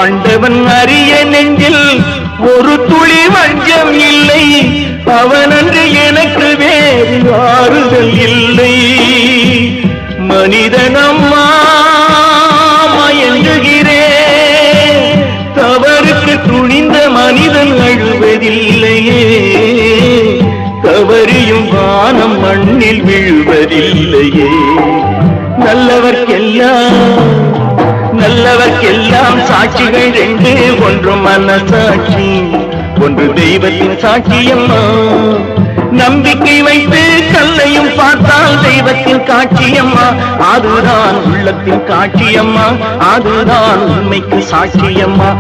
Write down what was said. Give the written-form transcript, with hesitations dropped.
ஆண்டவன் அறிய நெஞ்சில் ஒரு துளி வஞ்சம் இல்லை, அவனன்று எனக்கு வேறு ஆறுதல் இல்லை. மனிதனம்மா மயங்குகிறேன், தவறுக்கு துணிந்த மனிதன் அழுவதில்லையே, தவறியும் வானம் மண்ணில் விழுவதில்லையே. நல்லவர்க்கெல்லாம் சாட்சிகள் ரெண்டு, ஒன்று மனசாட்சி, ஒன்று தெய்வத்தின் சாட்சியம்மா. நம்பிக்கை வைத்து கல்லையும் பார்த்தால் தெய்வத்தின் காட்சியம்மா, அதுதான் உள்ளத்தின் காட்சியம்மா, அதுதான் உண்மைக்கு சாட்சியம்மா.